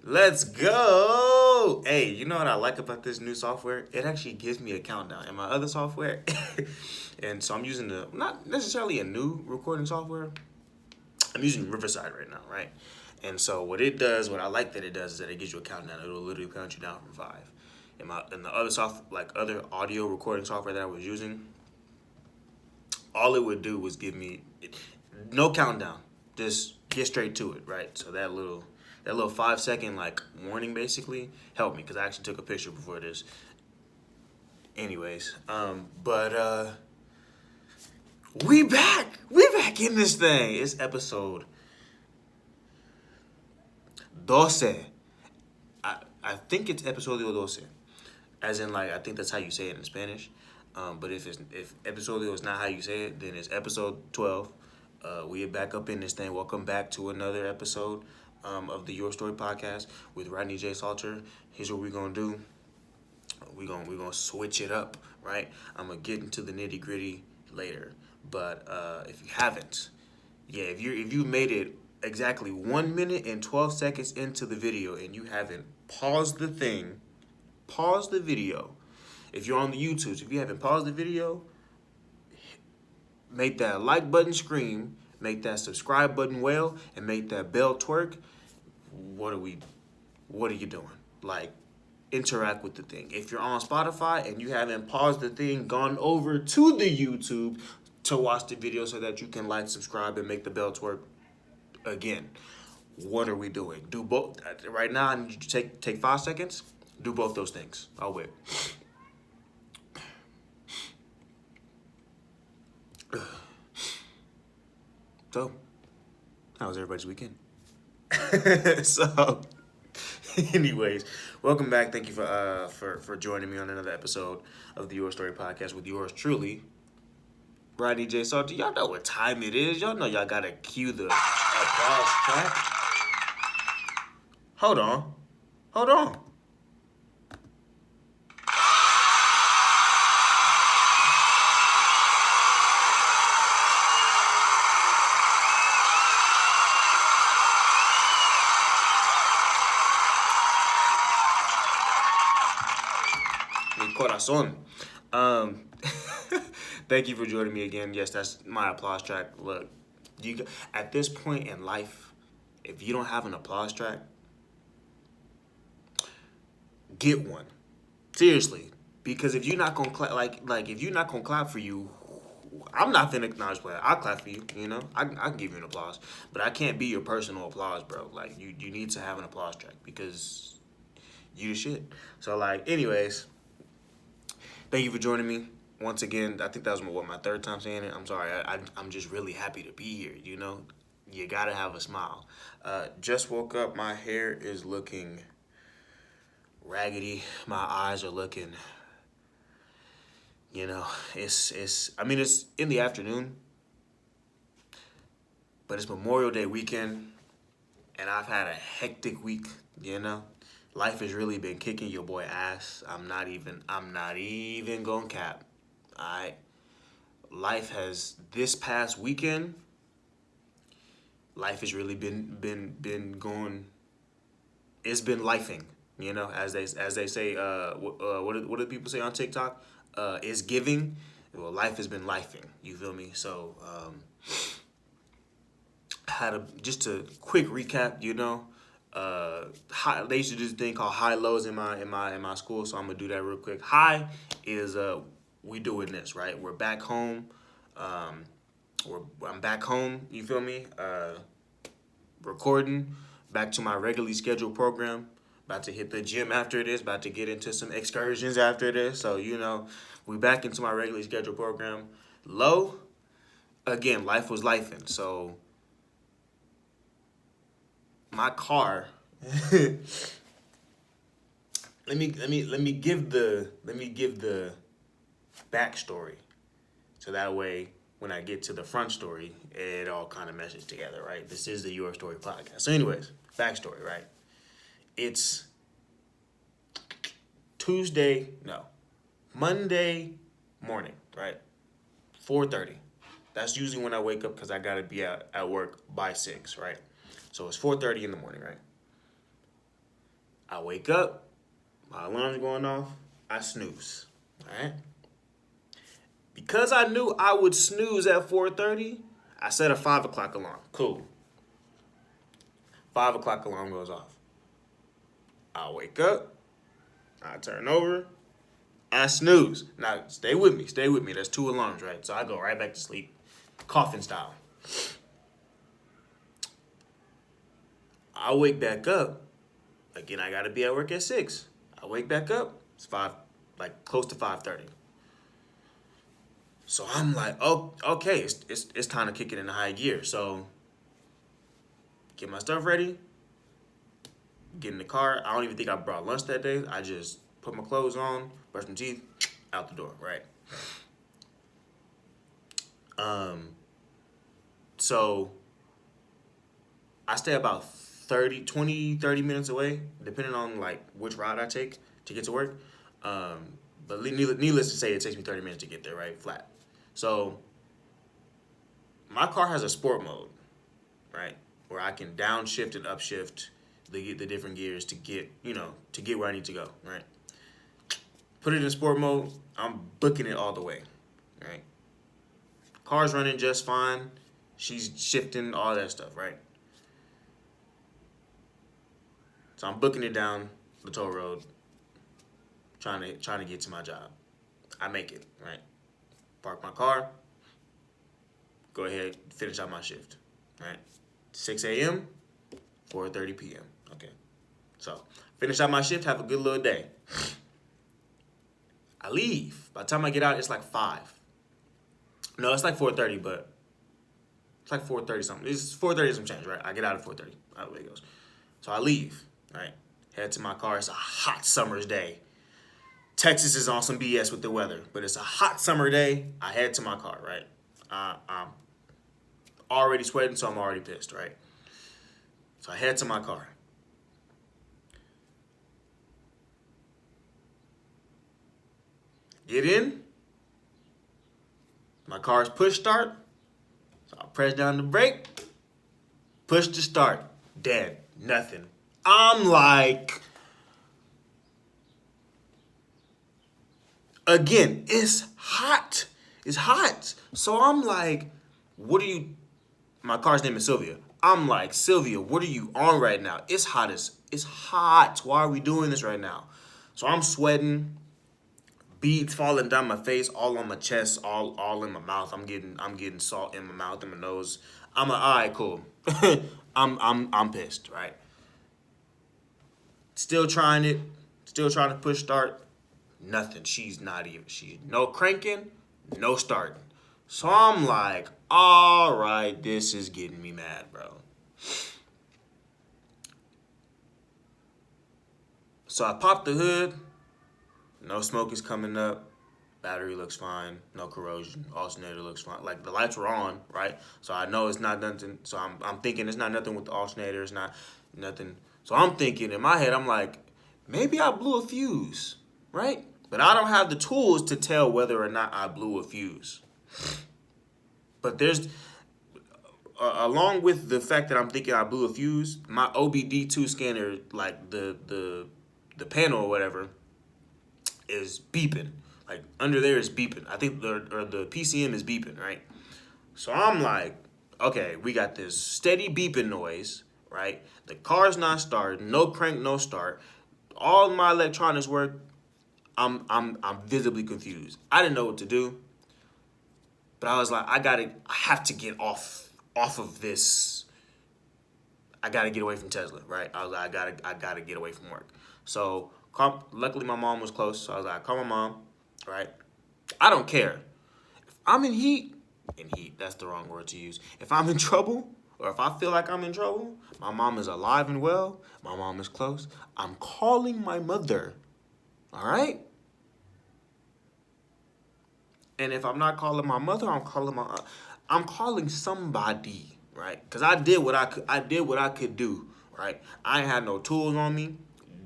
Let's go. Hey, you know what I like about this new software? It actually gives me a countdown. In my other software, and so I'm using the not necessarily a new recording software. I'm using Riverside right now, right? And so what it does, what I like that it does, is that it gives you a countdown. It'll literally count you down from five. In the other other audio recording software that I was using, all it would do was give me no countdown, just get straight to it, right? So that little 5 second like warning basically helped me because I actually took a picture before this. Anyways, but we back in this thing. It's episode 12. I think it's episodio 12, as in like I think that's how you say it in Spanish. But if episodio is not how you say it, then it's episode 12. We are back up in this thing. Welcome back to another episode of the Your Story podcast with Rodney J. Salter. Here's what we're gonna do. We're gonna switch it up, right? I'm gonna get into the nitty gritty later. But if you haven't, yeah, if you made it exactly 1 minute and 12 seconds into the video and you haven't paused the thing, pause the video. If you're on the YouTubes, if you haven't paused the video, make that like button scream, make that subscribe button wail, and make that bell twerk. What are you doing? Like, interact with the thing. If you're on Spotify and you haven't paused the thing, gone over to the YouTube to watch the video so that you can like, subscribe, and make the bell twerk again. What are we doing? Do both right now. I need you to take 5 seconds. Do both those things. I'll wait. So, how was everybody's weekend? So, anyways, welcome back. Thank you for joining me on another episode of the Your Story podcast with yours truly, Rodney J. Salter. Y'all know what time it is. Y'all know y'all gotta cue the applause track. Hold on. Mi corazón. Um, Thank you for joining me again. Yes, that's my applause track. Look, at this point in life, if you don't have an applause track, get one. Seriously, because if you're not gonna clap, like if you're not gonna clap for you, I'm not finna acknowledge that. I'll clap for you. You know, I can give you an applause, but I can't be your personal applause, bro. Like you need to have an applause track because you the shit. So like, anyways. Thank you for joining me once again. I think that was my third time saying it. I'm sorry. I'm just really happy to be here. You know, you gotta have a smile. Just woke up. My hair is looking raggedy. My eyes are looking. You know, it's. I mean, it's in the afternoon, but it's Memorial Day weekend, and I've had a hectic week. You know. Life has really been kicking your boy ass. I'm not even gonna cap. Alright. Life has this past weekend. Life has really been going. It's been lifing, you know, as they say. What do people say on TikTok? It's giving. Well, life has been lifing. You feel me? So, just a quick recap. You know. They used to do this thing called high lows in my school, so I'm gonna do that real quick. High is we doing this, right? We're back home. I'm back home. You feel me? Recording, back to my regularly scheduled program. About to hit the gym after this. About to get into some excursions after this. So you know, we back into my regularly scheduled program. Low, again, life was lifing. So my car. let me give the backstory, so that way when I get to the front story, it all kind of meshes together, right? This is the Your Story podcast. So, anyways, backstory, right? It's Monday morning, right? 4:30. That's usually when I wake up because I gotta be at work by 6, right? So it's 4:30 in the morning, right? I wake up, my alarm's going off, I snooze. All right? Because I knew I would snooze at 4:30, I set a 5 o'clock alarm. Cool. 5 o'clock alarm goes off. I wake up, I turn over, I snooze. Now, stay with me. Stay with me. That's 2 alarms, right? So I go right back to sleep, coffin style. I wake back up. Again, I got to be at work at 6. I wake back up. It's 5, like close to 5:30. So I'm like, oh, okay, it's time to kick it into high gear. So get my stuff ready, get in the car. I don't even think I brought lunch that day. I just put my clothes on, brush my teeth, out the door, right? So I stay about 30 minutes away, depending on like which route I take to get to work. But needless to say, it takes me 30 minutes to get there, right? Flat. So my car has a sport mode, right? Where I can downshift and upshift the different gears to get where I need to go, right? Put it in sport mode, I'm booking it all the way, right? Car's running just fine. She's shifting, all that stuff, right? So I'm booking it down the toll road, trying to get to my job. I make it, right? Park my car, go ahead, finish out my shift, right? 6 a.m., 4:30 p.m. Okay. So finish out my shift, have a good little day. I leave. By the time I get out, it's like 5. No, it's like 4:30, but it's like 4:30 something. It's 4:30 some change, right? I get out at 4:30. Out the way it goes. So I leave, right? Head to my car. It's a hot summer's day. Texas is on some BS with the weather, but it's a hot summer day. I head to my car, right? I'm already sweating, so I'm already pissed, right? So I head to my car. Get in. My car's push start. So I press down the brake. Push to start. Dead. Nothing. I'm like... Again, it's hot. It's hot. So I'm like, what are you... My car's name is Sylvia. I'm like, Sylvia, what are you on right now? It's hot. It's hot. Why are we doing this right now? So I'm sweating. Beads falling down my face, all on my chest, all in my mouth. I'm getting salt in my mouth and my nose. I'm like, all right, cool. I'm pissed, right? Still trying to push start. Nothing. She's no cranking, no starting. So I'm like, all right, this is getting me mad, bro. So I popped the hood. No smoke is coming up. Battery looks fine. No corrosion. Alternator looks fine. Like the lights were on, right? So I know it's not nothing. So I'm thinking it's not nothing with the alternator. It's not nothing. So I'm thinking in my head, I'm like, maybe I blew a fuse, right? But I don't have the tools to tell whether or not I blew a fuse. But there's, along with the fact that I'm thinking I blew a fuse, my OBD2 scanner, like the panel or whatever, is beeping. Like under there is beeping. I think the PCM is beeping, right? So I'm like, okay, we got this steady beeping noise, right? The car's not starting, no crank, no start. All my electronics work. I'm visibly confused. I didn't know what to do, but I was like, I have to get off of this. I gotta get away from Tesla, right? I was like, I gotta get away from work. So luckily my mom was close, so I was like, call my mom, right? I don't care. If I'm in heat, that's the wrong word to use. If I'm in trouble, or if I feel like I'm in trouble, my mom is alive and well, my mom is close, I'm calling my mother, all right? And if I'm not calling my mother, I'm calling somebody, right? Because I did what I could do, right? I ain't had no tools on me,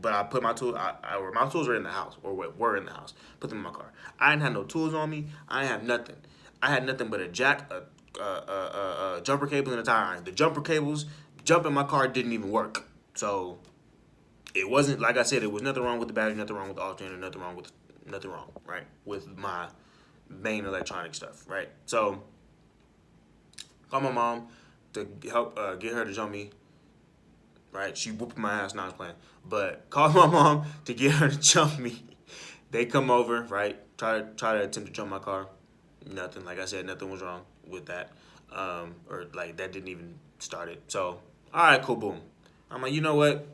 but I put my tools. My tools were in the house, or were in the house. Put them in my car. I ain't had no tools on me. I ain't have nothing. I had nothing but a jack, a jumper cable, and a tire iron. The jumper cables, jump in my car didn't even work. So it wasn't, like I said, it was nothing wrong with the battery, nothing wrong with the alternator, nothing wrong, right, with my main electronic stuff, right? So call my mom to help get her to show me, right? She whooped my ass, not playing, but call my mom to get her to jump me. They come over, right? Try to attempt to jump my car. Nothing. Like I said, nothing was wrong with that, or like that didn't even start it. So all right, cool, boom. I'm like, you know what?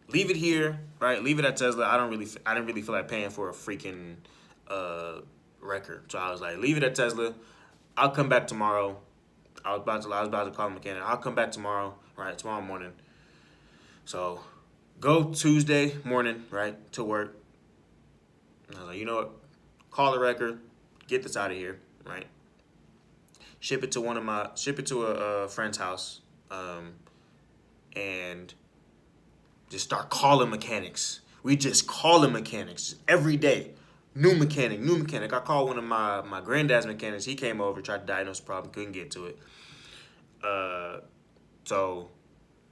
Leave it here, right? Leave it at Tesla. I didn't really feel like paying for a freaking record. So I was like, leave it at Tesla. I'll come back tomorrow. I was about to call the mechanic. I'll come back tomorrow, right? Tomorrow morning. So go Tuesday morning, right, to work. And I was like, you know what? Call the record. Get this out of here, right? Ship it to a friend's house, and just start calling mechanics. We just calling mechanics every day. New mechanic, new mechanic. I called one of my granddad's mechanics. He came over, tried to diagnose the problem, couldn't get to it. So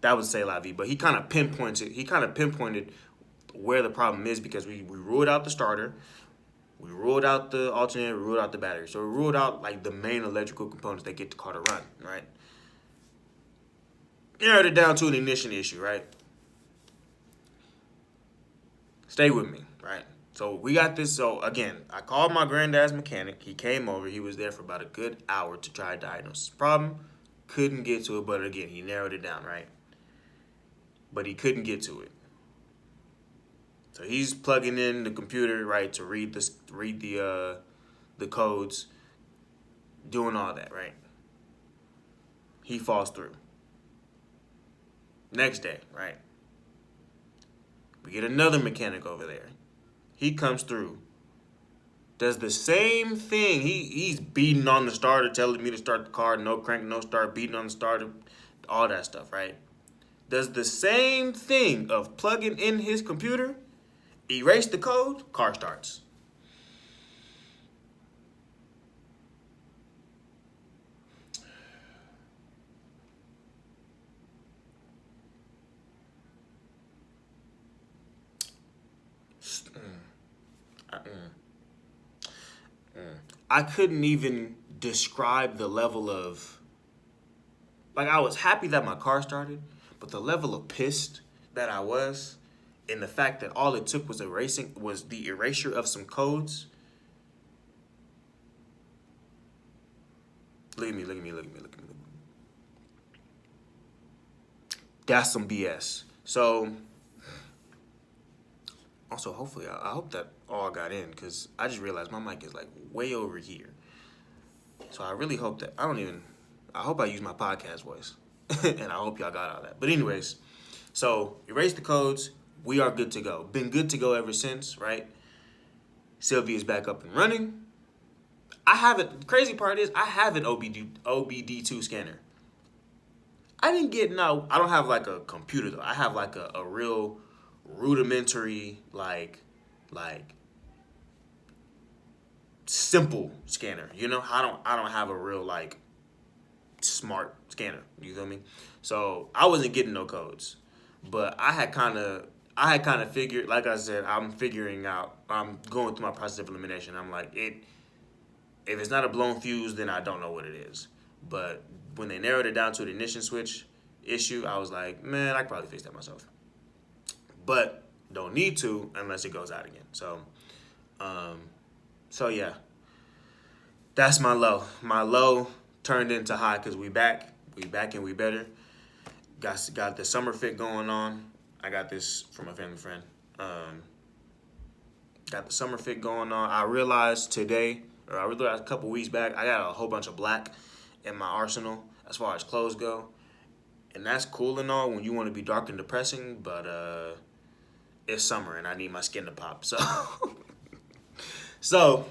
that was say la vie. But he kind of pinpointed where the problem is because we ruled out the starter, we ruled out the alternator, we ruled out the battery. So we ruled out like the main electrical components that get the car to run, right? Narrowed it down to an ignition issue, right? Stay with me, right? So we got this. So again, I called my granddad's mechanic. He came over. He was there for about a good hour to try to diagnose this problem. Couldn't get to it, but again, he narrowed it down, right? But he couldn't get to it. So he's plugging in the computer, right, to read the codes, doing all that, right? He falls through. Next day, right? We get another mechanic over there. He comes through. Does the same thing. He's beating on the starter, telling me to start the car, no crank, no start, beating on the starter, all that stuff, right? Does the same thing of plugging in his computer, erase the code, car starts. I couldn't even describe the level of, like, I was happy that my car started, but the level of pissed that I was, and the fact that all it took was the erasure of some codes. Look at me. That's some BS. So, also, hopefully, I hope that all got in, because I just realized my mic is like way over here. So I really hope that I hope I use my podcast voice. And I hope y'all got all that. But anyways, so erase the codes. We are good to go. Been good to go ever since, right? Sylvia's back up and running. The crazy part is I have an OBD2 scanner. I don't have like a computer though. I have like a real rudimentary, like simple scanner. You know, I don't have a real like smart scanner. You feel me? So I wasn't getting no codes, but I had kind of figured. Like I said, I'm figuring out. I'm going through my process of elimination. I'm like it. If it's not a blown fuse, then I don't know what it is. But when they narrowed it down to an ignition switch issue, I was like, man, I could probably fix that myself. But don't need to unless it goes out again. So yeah, that's my low. My low turned into high because we back and we better. Got the summer fit going on. I got this from a family friend. Got the summer fit going on. I realized a couple weeks back, I got a whole bunch of black in my arsenal as far as clothes go. And that's cool and all when you want to be dark and depressing, but it's summer and I need my skin to pop. So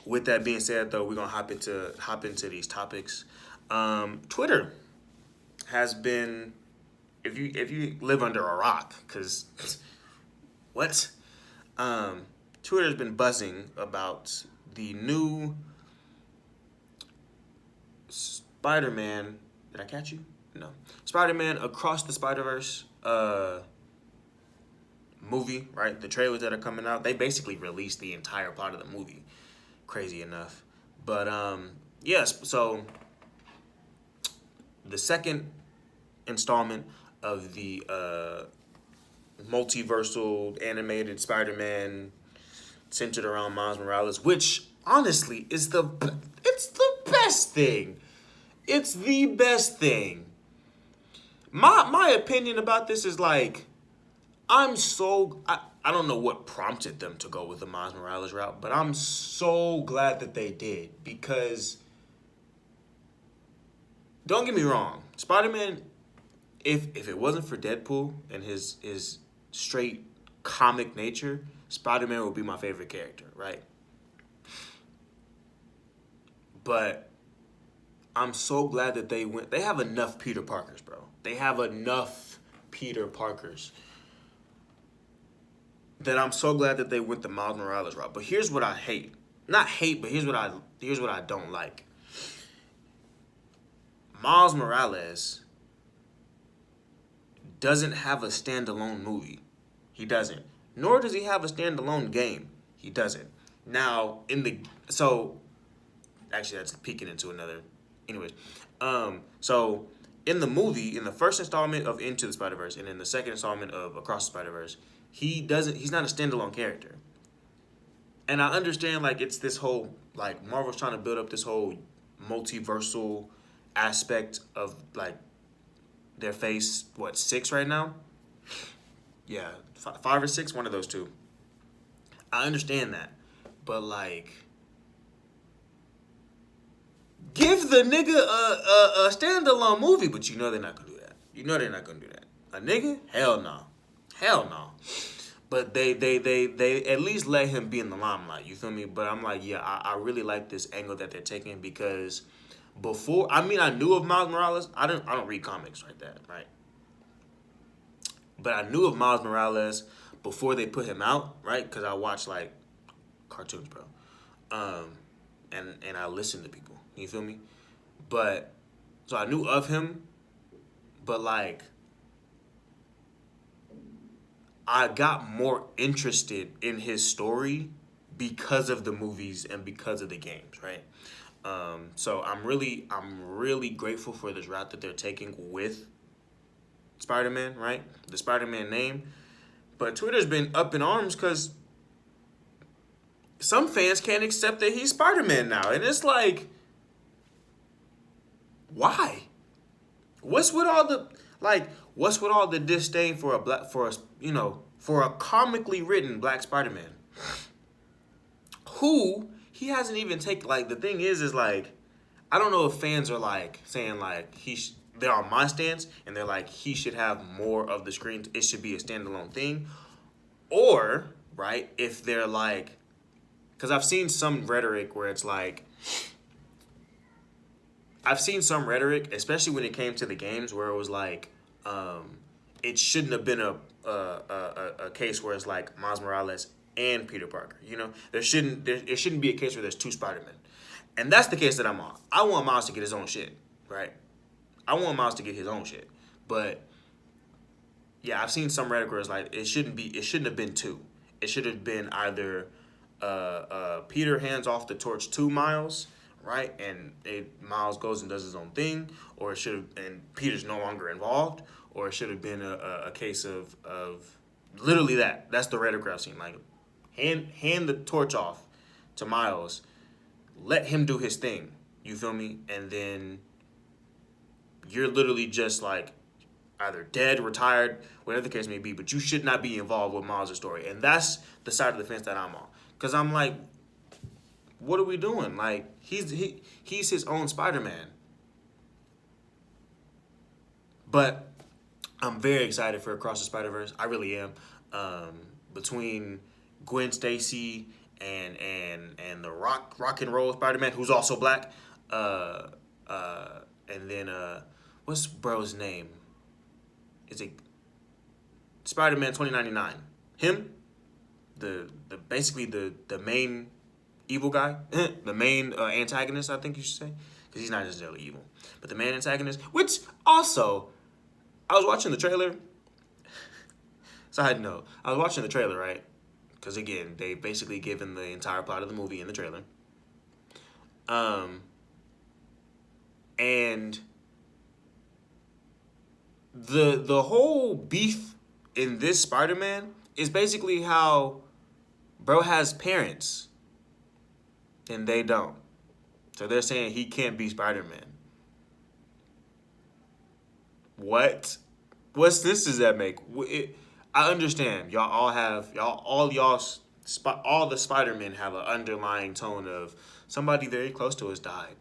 with that being said, though, we're gonna hop into these topics. Twitter has been, if you live under a rock, because what? Twitter's been buzzing about the new Spider-Man. Did I catch you? No. Spider-Man Across the Spider-Verse movie, right? The trailers that are coming out, they basically released the entire plot of the movie. Crazy enough. But yes, so the second installment of the multiversal animated Spider-Man centered around Miles Morales, which honestly is it's the best thing. It's the best thing. My opinion about this is like I don't know what prompted them to go with the Miles Morales route, but I'm so glad that they did because don't get me wrong, Spider-Man, if it wasn't for Deadpool and his straight comic nature, Spider-Man would be my favorite character, right? But I'm so glad that they went. They have enough Peter Parkers, bro. They have enough Peter Parkers that I'm so glad that they went the Miles Morales route. But here's what I hate. Not hate, but here's what I don't like. Miles Morales doesn't have a standalone movie. He doesn't. Nor does he have a standalone game. He doesn't. Now, actually that's peeking into another. Anyways, so in the movie, in the first installment of Into the Spider-Verse, and in the second installment of Across the Spider-Verse, he's not a standalone character. And I understand, like, it's this whole, like, Marvel's trying to build up this whole multiversal aspect of, like, their phase, 6 right now? Yeah, 5 or 6, one of those two. I understand that. But, like, give the nigga a standalone movie, but you know they're not going to do that. You know they're not going to do that. A nigga? Hell no. Hell no. But they at least let him be in the limelight. You feel me? But I'm like, yeah, I really like this angle that they're taking because before, I knew of Miles Morales. I don't read comics like that, right? But I knew of Miles Morales before they put him out, right? Because I watch like cartoons, bro, and I listen to people. You feel me? But so I knew of him, but like I got more interested in his story because of the movies and because of the games, right? So I'm really grateful for this route that they're taking with Spider-Man, right? The Spider-Man name. But Twitter's been up in arms because some fans can't accept that he's Spider-Man now. And it's like, why? What's with all the disdain for a comically written Black Spider-Man? Who he hasn't even taken. Like, the thing is like, I don't know if fans are like saying like they're on my stance and they're like he should have more of the screen. It should be a standalone thing, or right if they're like, because I've seen some rhetoric where it's like. I've seen some rhetoric, especially when it came to the games, where it was like, it shouldn't have been a case where it's like Miles Morales and Peter Parker. You know, it shouldn't be a case where there's two Spider-Men, and that's the case that I'm on. I want Miles to get his own shit, right? I want Miles to get his own shit, but yeah, I've seen some rhetoric where it's like it shouldn't have been two. It should have been either Peter hands off the torch to Miles. Right, and Miles goes and does his own thing, or it should have, and Peter's no longer involved, or it should have been a case of literally that. That's the rhetoric I've seen. Like, hand the torch off to Miles, let him do his thing. You feel me? And then you're literally just like either dead, retired, whatever the case may be, but you should not be involved with Miles' story. And that's the side of the fence that I'm on, because I'm like, what are we doing? Like, he's his own Spider-Man. But I'm very excited for Across the Spider-Verse. I really am. Between Gwen Stacy and the rock and roll Spider-Man, who's also black. And then what's bro's name? Is it Spider-Man 2099? Him? The basically the main evil guy, the main antagonist, I think you should say, because he's not necessarily evil, but the main antagonist. Which also, I was watching the trailer. Side note, I was watching the trailer, right? Because again, they basically given the entire plot of the movie in the trailer. Um, and the whole beef in this Spider-Man is basically how bro has parents and they don't. So they're saying he can't be Spider-Man. What? What sense does that make? I understand y'all all have all the Spider-Men have an underlying tone of somebody very close to us died.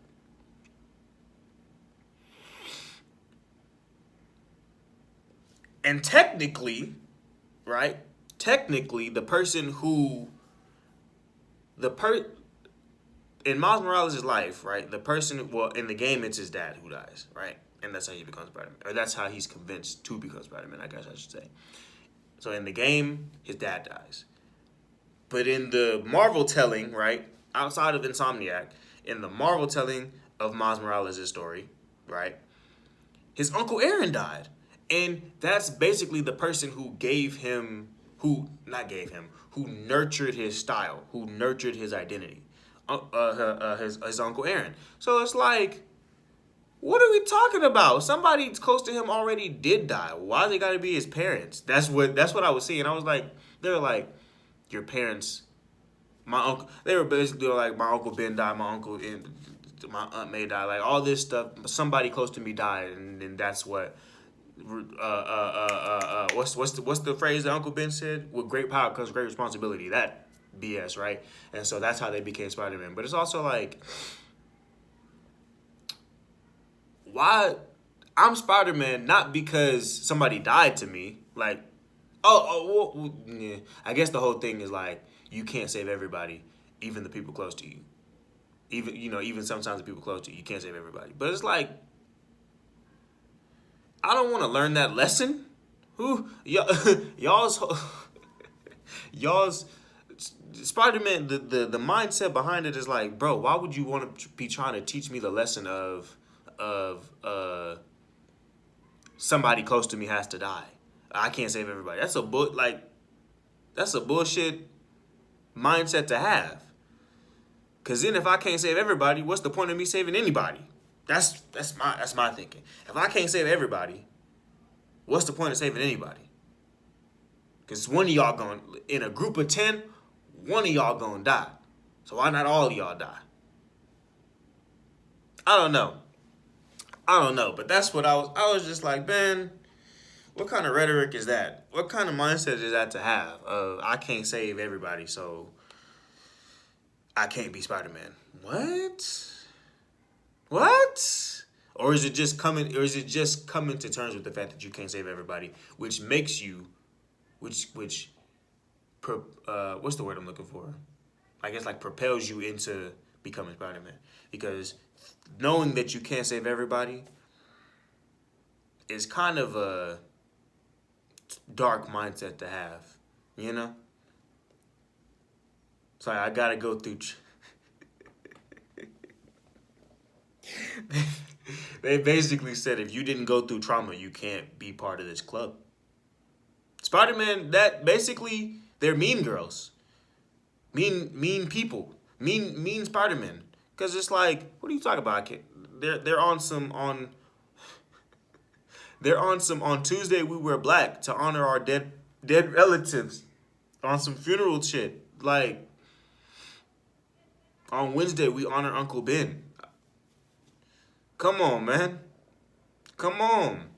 And technically, right? Technically, the per in Miles Morales' life, right? The person, well, in the game, it's his dad who dies, right? And that's how he becomes Spider-Man, or that's how he's convinced to become Spider-Man. I guess I should say. So in the game, his dad dies. But in the Marvel telling, right, outside of Insomniac, in the Marvel telling of Miles Morales' story, right, his Uncle Aaron died. And that's basically the person who gave him, who, not gave him, who nurtured his style, who nurtured his identity. His Uncle Aaron. So it's like, what are we talking about? Somebody close to him already did die. Why they got to be his parents? That's what I was seeing. I was like, they were like, your parents, my uncle. They were basically like, my uncle Ben died, my aunt May died, like all this stuff. Somebody close to me died, and then that's what. What's the phrase that Uncle Ben said? With great power comes great responsibility. That BS, right? And so that's how they became Spider-Man. But it's also like, why I'm Spider-Man not because somebody died to me. Like, well, yeah. I guess the whole thing is like you can't save everybody, even the people close to you. Even sometimes the people close to you, you can't save everybody. But it's like I don't want to learn that lesson. Who y'all's y'all's Spider-Man, the mindset behind it is like, bro, why would you want to be trying to teach me the lesson of somebody close to me has to die? I can't save everybody. That's a bullshit mindset to have. Cause then if I can't save everybody, what's the point of me saving anybody? That's my thinking. If I can't save everybody, what's the point of saving anybody? Cause one of y'all going in a group of 10, one of y'all gonna die. So why not all of y'all die? I don't know. But that's what I was just like, man, what kind of rhetoric is that? What kind of mindset is that to have? I can't save everybody, so I can't be Spider-Man. What? What? Or is it just coming to terms with the fact that you can't save everybody, which makes you what's the word I'm looking for? I guess like propels you into becoming Spider-Man. Because knowing that you can't save everybody is kind of a dark mindset to have, you know? So I gotta go through. They basically said if you didn't go through trauma, you can't be part of this club. Spider-Man, that basically they're mean girls, mean people, mean Spider-Man. Cause it's like, what are you talking about? I can't, they're on some on Tuesday we wear black to honor our dead relatives, on some funeral shit. Like on Wednesday we honor Uncle Ben. Come on, man. Come on.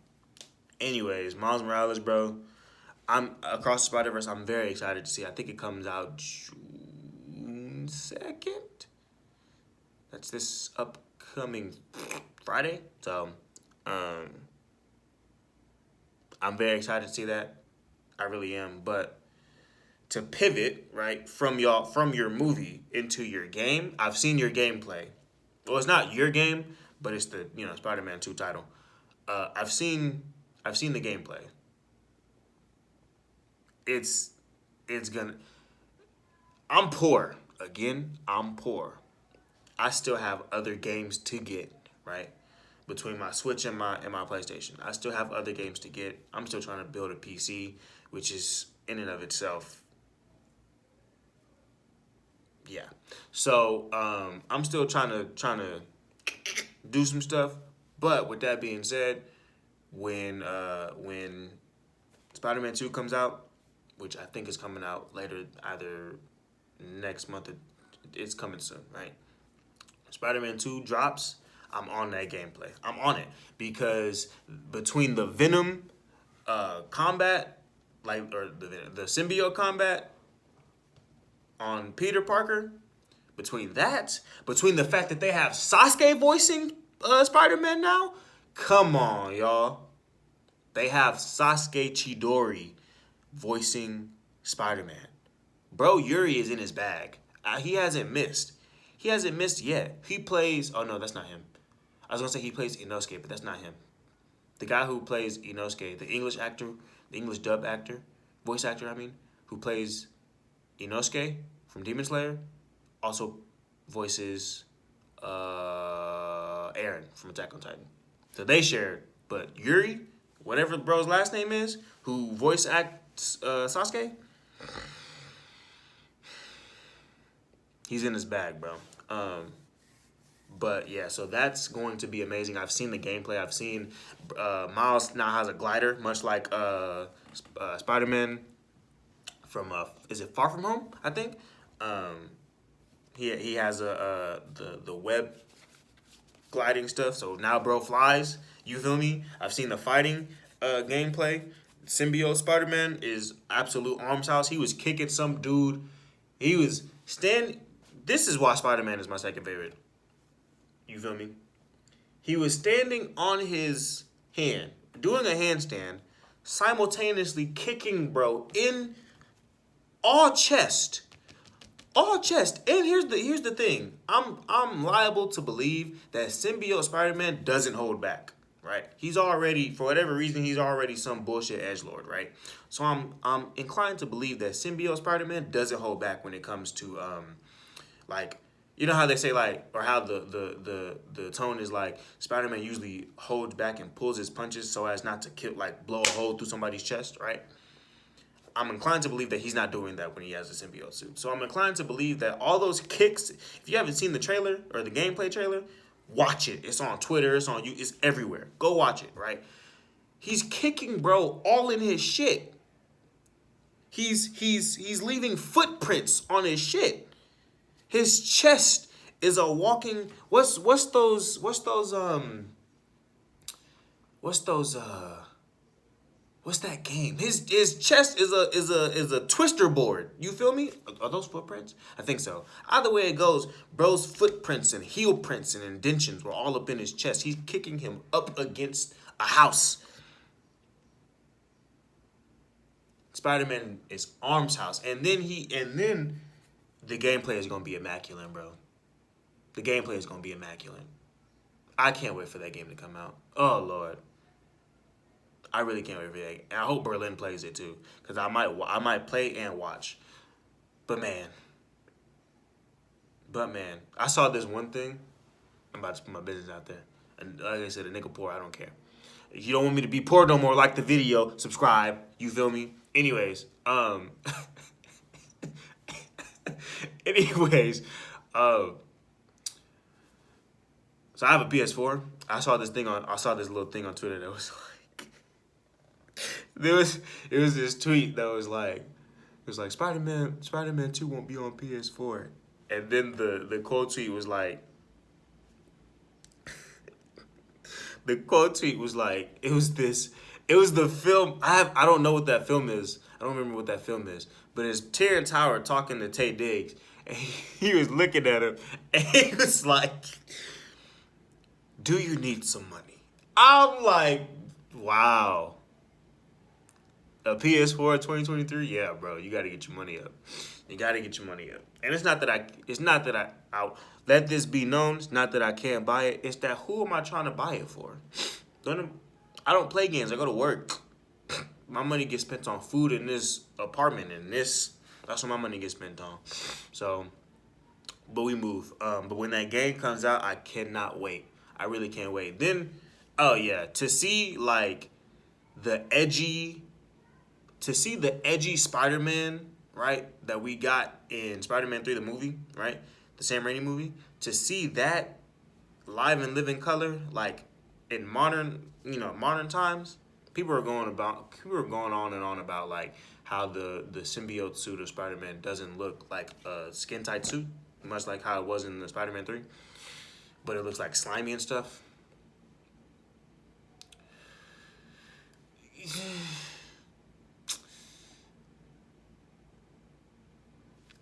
Anyways, Miles Morales, bro. I'm Across the Spider-Verse. I'm very excited to see. I think it comes out June 2nd. That's this upcoming Friday. So, I'm very excited to see that. I really am. But to pivot, right, from your movie into your game, I've seen your gameplay. Well, it's not your game, but it's the Spider-Man 2 title. I've seen the gameplay. It's gonna. I'm poor again. I'm poor. I still have other games to get, right? between my Switch and my PlayStation. I still have other games to get. I'm still trying to build a PC, which is in and of itself, yeah. So I'm still trying to do some stuff. But with that being said, when Spider-Man 2 comes out, which I think is coming out later, either next month or it's coming soon, right? Spider-Man 2 drops, I'm on that gameplay. I'm on it because between the Venom combat, or the symbiote combat on Peter Parker, between the fact that they have Sasuke voicing Spider-Man now, come on, y'all. They have Sasuke Chidori voicing Spider-Man. Bro, Yuri is in his bag. He hasn't missed. He hasn't missed yet. He plays. Oh no, that's not him. I was gonna say he plays Inosuke, but that's not him. The guy who plays Inosuke, the English actor, the English dub actor, voice actor, I mean, who plays Inosuke from Demon Slayer, also voices Eren from Attack on Titan. So they shared. But Yuri, whatever the bro's last name is, who voice acts Sasuke, he's in his bag, bro. But yeah, so that's going to be amazing. I've seen the gameplay. I've seen Miles now has a glider, much like Spider-Man from is it Far From Home? I think. He has the web gliding stuff. So now bro flies. You feel me? I've seen the fighting gameplay. Symbiote Spider-Man is absolute arms house. He was kicking some dude. He was This is why Spider-Man is my second favorite. You feel me? He was standing on his hand, doing a handstand, simultaneously kicking bro in all chest. All chest. And here's the thing. I'm liable to believe that symbiote Spider-Man doesn't hold back. Right? He's already, for whatever reason, he's already some bullshit edgelord, right? So I'm inclined to believe that symbiote Spider-Man doesn't hold back when it comes to like, you know how they say like, or how the tone is like, Spider-Man usually holds back and pulls his punches so as not to kill, like blow a hole through somebody's chest, right? I'm inclined to believe that he's not doing that when he has a symbiote suit. So I'm inclined to believe that all those kicks, if you haven't seen the trailer or the gameplay trailer, watch it. It's on Twitter, it's on you, it's everywhere. Go watch it, right? He's kicking bro all in his shit. He's leaving footprints on his shit. His chest is a walking what's that game? His chest is a twister board. You feel me? Are those footprints? I think so. Either way it goes, bro's footprints and heel prints and indentions were all up in his chest. He's kicking him up against a house. Spider-Man is arms house, and then the gameplay is gonna be immaculate, bro. The gameplay is gonna be immaculate. I can't wait for that game to come out. Oh Lord. I really can't wait for that. And I hope Berlin plays it too, because I might play and watch. But man, I saw this one thing. I'm about to put my business out there. And like I said, a nigga poor, I don't care. If you don't want me to be poor no more, like the video, subscribe. You feel me? Anyways, so I have a PS4. I saw this little thing on Twitter that was like, it was this tweet that was like, it was like Spider-Man 2 won't be on PS4. And then the quote tweet was like, it was the film. I don't know what that film is. I don't remember what that film is. But it's Terrence Howard talking to Taye Diggs. And he was looking at him. And he was like, do you need some money? I'm like, wow. A PS4 2023? Yeah, bro. You got to get your money up. You got to get your money up. And it's not that I let this be known. It's not that I can't buy it. It's that who am I trying to buy it for? I don't play games. I go to work. My money gets spent on food in this apartment and this. That's what my money gets spent on. So, but we move. But when that game comes out, I cannot wait. I really can't wait. Then, oh yeah, to see like the edgy, to see the edgy Spider-Man, right, that we got in Spider-Man 3, the movie, right, the Sam Raimi movie, to see that live and live in color, like in modern, modern times, people are going on and on about like how the symbiote suit of Spider-Man doesn't look like a skin tight suit, much like how it was in the Spider-Man 3, but it looks like slimy and stuff.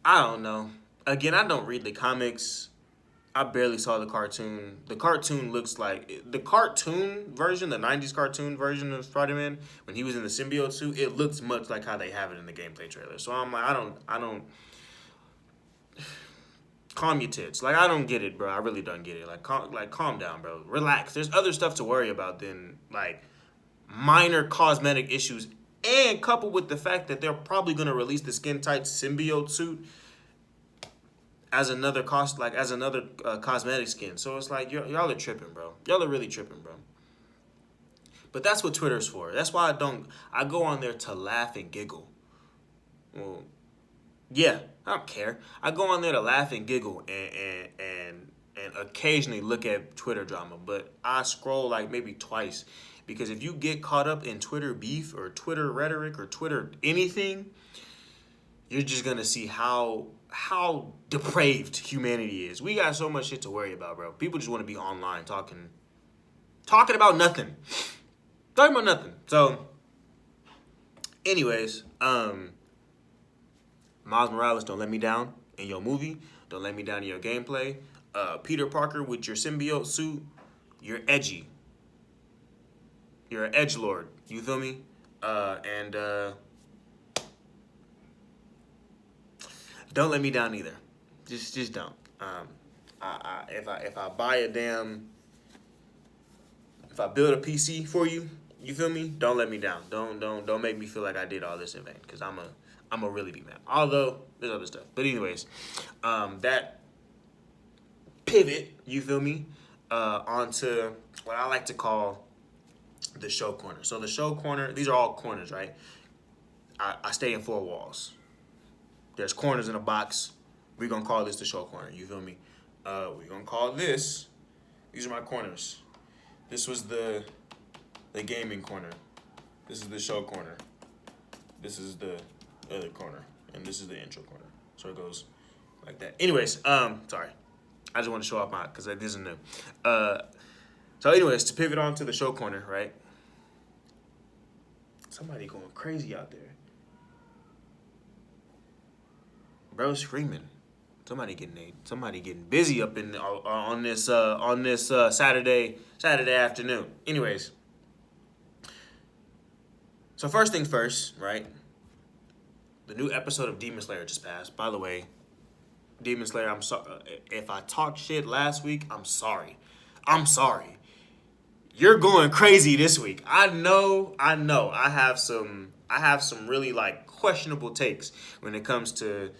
I don't know. Again, I don't read the comics. I barely saw the cartoon. The cartoon looks like the cartoon version, the '90s cartoon version of Spider-Man when he was in the symbiote suit. It looks much like how they have it in the gameplay trailer. So I'm like, I don't. Calm your tits. Like I don't get it, bro. I really don't get it. Calm down, bro. Relax. There's other stuff to worry about than like minor cosmetic issues, and coupled with the fact that they're probably gonna release the skin tight symbiote suit as another cosmetic skin. So it's like y'all are tripping, bro. Y'all are really tripping, bro. But that's what Twitter's for. That's why I go on there to laugh and giggle. Well, yeah, I don't care. I go on there to laugh and giggle and occasionally look at Twitter drama, but I scroll like maybe twice because if you get caught up in Twitter beef or Twitter rhetoric or Twitter anything, you're just gonna see how depraved humanity is. We got so much shit to worry about, bro. People just want to be online talking about nothing. Talking about nothing. So, anyways, Miles Morales, don't let me down in your movie. Don't let me down in your gameplay. Peter Parker with your symbiote suit, you're edgy. You're an edgelord. You feel me? And don't let me down either. Just don't. If I buy if I build a PC for you, you feel me? Don't let me down. Don't make me feel like I did all this in vain. Cause I'm a really be mad. Although there's other stuff. But anyways, that pivot, you feel me? Onto what I like to call the show corner. So the show corner, these are all corners, right? I stay in four walls. There's corners in a box. We're gonna call this the show corner. You feel me? We're gonna call this. These are my corners. This was the gaming corner. This is the show corner. This is the other corner, and this is the intro corner. So it goes like that. Anyways, sorry. I just want to show off my because this is new. So anyways, to pivot on to the show corner, right? Somebody going crazy out there. Bro screaming. Somebody getting busy up in on this Saturday afternoon. Anyways, so first things first, right? The new episode of Demon Slayer just passed. By the way, Demon Slayer, I'm sorry if I talked shit last week. I'm sorry. You're going crazy this week. I know. I have some really like questionable takes when it comes to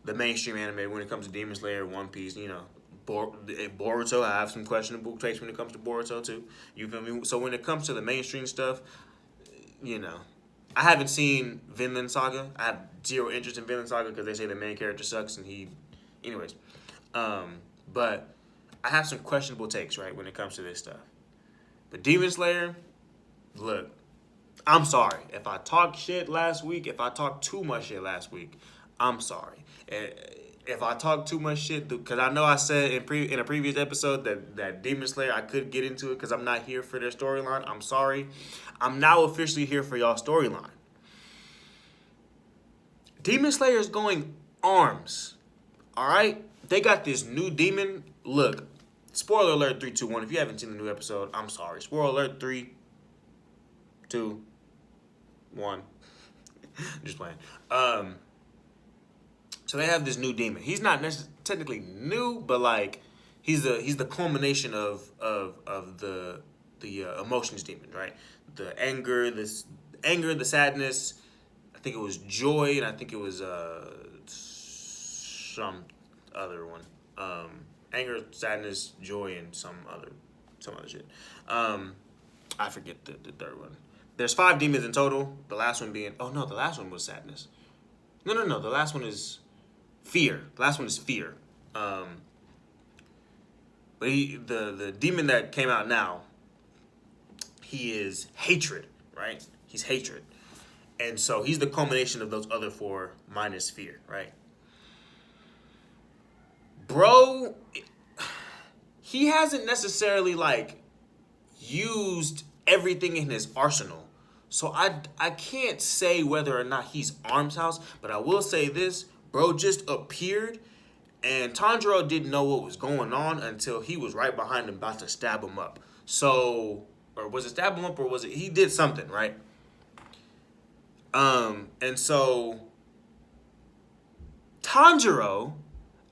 the mainstream anime, when it comes to Demon Slayer, One Piece, Boruto. I have some questionable takes when it comes to Boruto too. You feel me? So when it comes to the mainstream stuff, I haven't seen Vinland Saga. I have zero interest in Vinland Saga because they say the main character sucks and anyways. But I have some questionable takes, right, when it comes to this stuff. But Demon Slayer, look, I'm sorry. If I talked shit last week, if I talked too much shit last week, I'm sorry. If I talk too much shit, because I know I said in a previous episode that Demon Slayer, I could get into it because I'm not here for their storyline. I'm sorry. I'm now officially here for y'all storyline. Demon Slayer is going arms. All right? They got this new demon. Look, spoiler alert 3, 2, 1. If you haven't seen the new episode, I'm sorry. Spoiler alert 3, 2, 1. Just playing. So they have this new demon. He's not technically new, but like he's the culmination of the emotions demon, right? The anger, the sadness. I think it was joy, and I think it was some other one. Anger, sadness, joy, and some other some other shit. I forget the third one. There's 5 demons in total. The last one being, oh no, the last one was sadness. No. The last one is fear. The last one is fear. But the demon that came out now, he is hatred, right? He's hatred. And so he's the culmination of those other 4 minus fear, right? Bro, he hasn't necessarily like used everything in his arsenal. So I can't say whether or not he's Arms House, but I will say this, bro just appeared and Tanjiro didn't know what was going on until he was right behind him about to stab him up. So, or was it stab him up or was it, he did something, right? And so Tanjiro,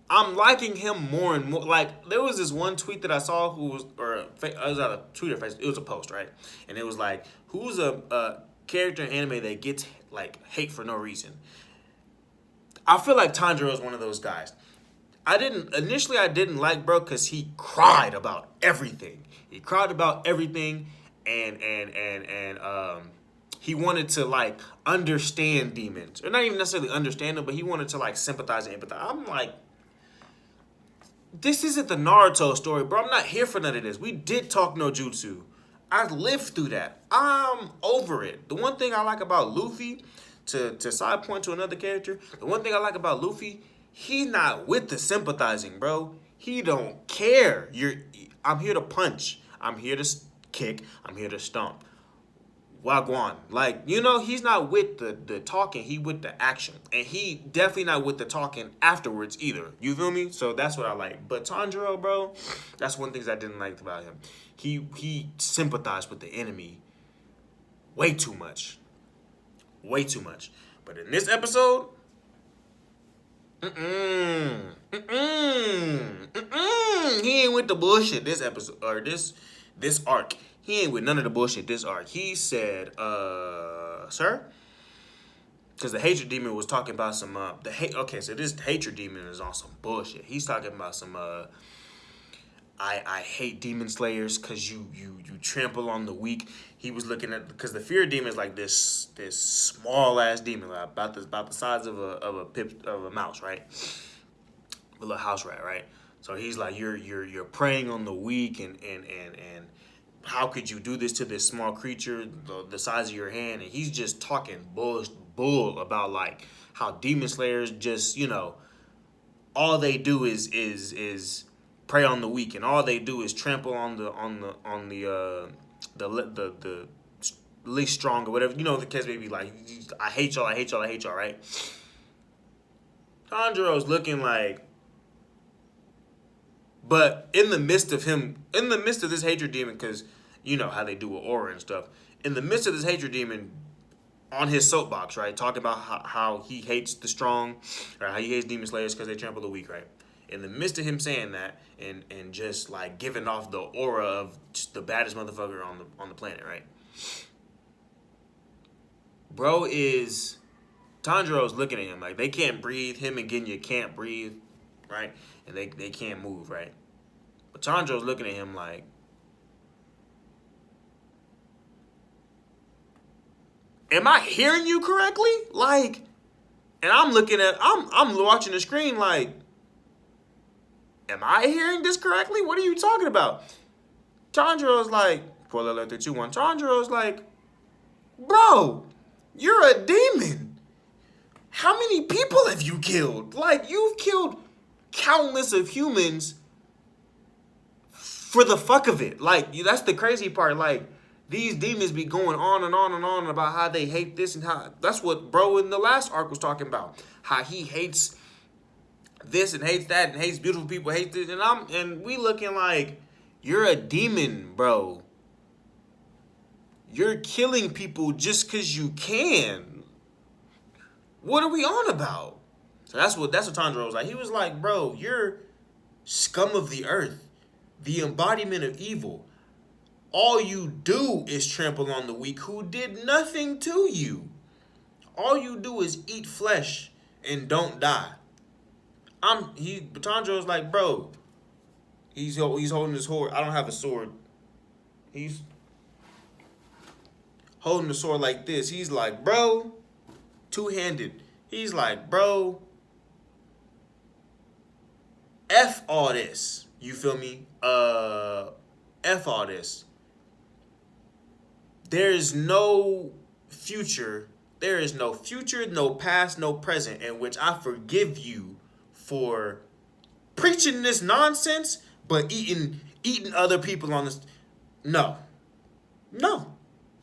I'm liking him more and more. Like, there was this one tweet that I saw who was, or it was on a tweet or Facebook, it was a post, right? And it was like, who's a character in anime that gets, like, hate for no reason? I feel like Tanjiro is one of those guys. I didn't like bro because he cried about everything. He cried about everything and he wanted to like understand demons. Or not even necessarily understand them, but he wanted to like sympathize and empathize. I'm like, this isn't the Naruto story, bro. I'm not here for none of this. We did talk no jutsu. I lived through that. I'm over it. The one thing I like about Luffy, to side point to another character, the one thing I like about Luffy, he's not with the sympathizing, bro. He don't care. I'm here to punch. I'm here to kick. I'm here to stomp. Wagwan. Like, you know, he's not with the talking. He with the action. And he definitely not with the talking afterwards either. You feel me? So that's what I like. But Tanjiro, bro, that's one thing I didn't like about him. He sympathized with the enemy way too much. Way too much. But in this episode, he ain't with the bullshit this episode, or this arc. He ain't with none of the bullshit this arc. He said, sir? Because the hatred demon was talking about some, okay, so this hatred demon is on some bullshit. He's talking about some, I hate demon slayers because you trample on the weak. He was looking at, because the fear demon is like this small ass demon, like about the size of a mouse, right? A little house rat, right? So he's like, you're preying on the weak, and how could you do this to this small creature the size of your hand? And he's just talking bull about like how demon slayers just, you know, all they do is prey on the weak, and all they do is trample on the least strong or whatever. You know, the case may be like, I hate y'all, right? Tanjiro's looking like, but in the midst of this hatred demon, because you know how they do with aura and stuff, in the midst of this hatred demon on his soapbox, right, talking about how he hates the strong, or how he hates demon slayers because they trample the weak, right? In the midst of him saying that and just like giving off the aura of just the baddest motherfucker on the planet, right? Tanjiro's looking at him like they can't breathe. Him and Genya can't breathe, right? And they can't move, right? But Tanjiro's looking at him like, am I hearing you correctly? Like, and I'm watching the screen like, am I hearing this correctly? What are you talking about? Tanjiro's like, 4 3 2 1. Tanjiro's like, bro, you're a demon. How many people have you killed? Like, you've killed countless of humans for the fuck of it. Like, that's the crazy part. Like, these demons be going on and on and on about how they hate this and how, that's what bro in the last arc was talking about. How he hates this and hates that and hates beautiful people, hates this, and we looking like, you're a demon, bro. You're killing people just cause you can. What are we on about? So that's what Tanjiro was like. He was like, bro, you're scum of the earth, the embodiment of evil. All you do is trample on the weak who did nothing to you. All you do is eat flesh and don't die. Tanjiro's like, bro, he's holding his sword. I don't have a sword. He's holding the sword like this. He's like, bro, two-handed. He's like, bro, F all this. You feel me? F all this. There is no future. There is no future, no past, no present in which I forgive you for preaching this nonsense, but eating other people on this. No. No.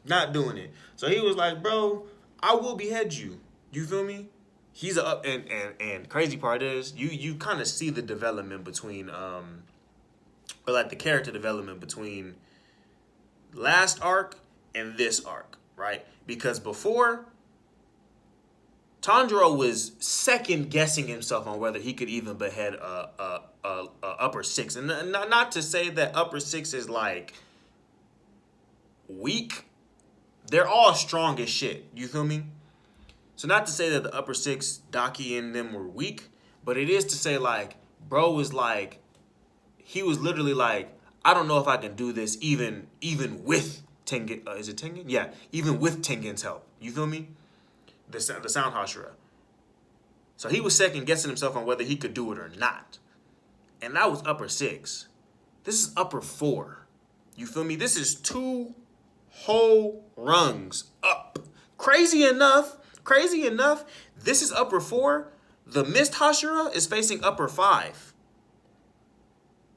Not doing it. So he was like, bro, I will behead you. You feel me? He's a up and crazy part is you kind of see the development between or like the character development between last arc and this arc, right? Because before Tanjiro was second guessing himself on whether he could even behead a upper six, and not to say that upper six is like weak. They're all strong as shit. You feel me? So not to say that the upper six, Daki and them were weak, but it is to say like, bro was like, he was literally like, I don't know if I can do this even with Tengen. Is it Tengen? Yeah, even with Tengen's help. You feel me? The sound Hashira. So he was second guessing himself on whether he could do it or not. And that was upper six. This is upper four. You feel me? This is 2 whole rungs up. Crazy enough, this is upper 4. The Mist Hashira is facing upper 5.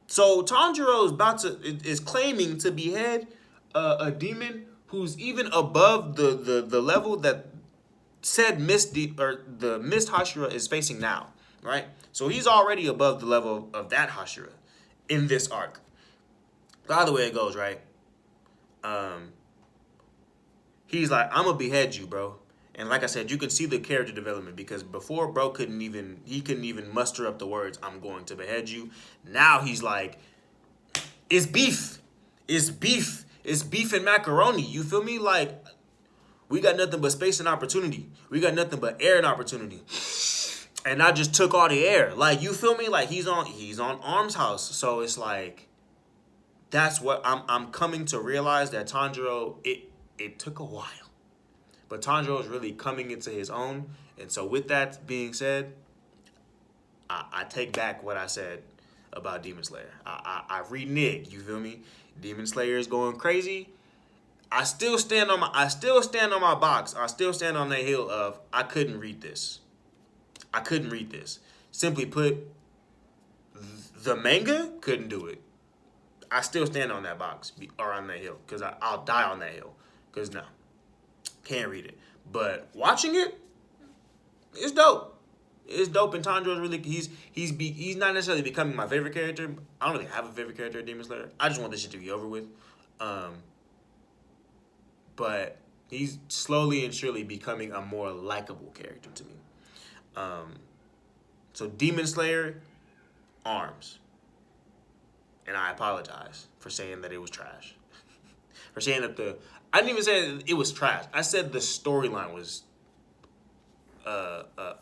So Tanjiro is claiming to behead a demon who's even above the level that said the Mist Hashira is facing now, right? So he's already above the level of that Hashira in this arc. By the way it goes, right? He's like, I'm gonna behead you, bro. And like I said, you can see the character development because before bro couldn't even muster up the words, I'm going to behead you. Now he's like, it's beef. It's beef. It's beef and macaroni. You feel me? Like, we got nothing but space and opportunity. We got nothing but air and opportunity. And I just took all the air. Like, you feel me? Like he's on Arm's house. So it's like, that's what I'm coming to realize that Tanjiro, it took a while. But Tanjiro is really coming into his own. And so with that being said, I take back what I said about Demon Slayer. I renege, you feel me? Demon Slayer is going crazy. I still stand on my box. I still stand on the hill of I couldn't read this. Simply put, the manga couldn't do it. I still stand on that box or on that hill because I'll die on that hill. Because no, can't read it. But watching it, it's dope. It's dope, and Tanjiro's really he's not necessarily becoming my favorite character. I don't really have a favorite character in Demon Slayer. I just want this shit to be over with. But he's slowly and surely becoming a more likable character to me. So Demon Slayer, Arms. And I apologize for saying that it was trash. For saying that I didn't even say it was trash. I said the storyline was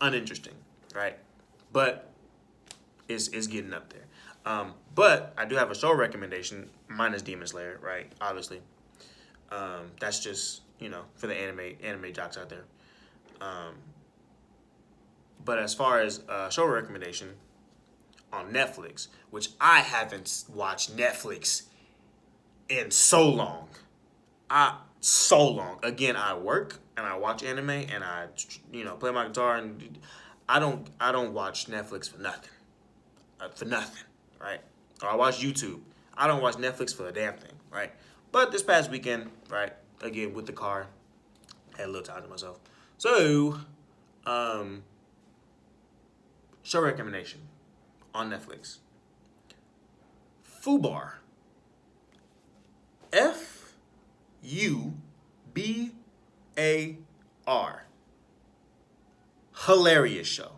uninteresting, right? But it's getting up there. But I do have a show recommendation. Mine is Demon Slayer, right? Obviously. That's just, for the anime jocks out there. But as far as show recommendation on Netflix, which I haven't watched Netflix in so long. Again, I work and I watch anime and I, play my guitar, and I don't watch Netflix for nothing. Right? Or I watch YouTube. I don't watch Netflix for a damn thing, right? But this past weekend, right, again with the car, had a little time to myself. So, show recommendation on Netflix. Fubar. Fubar. Hilarious show.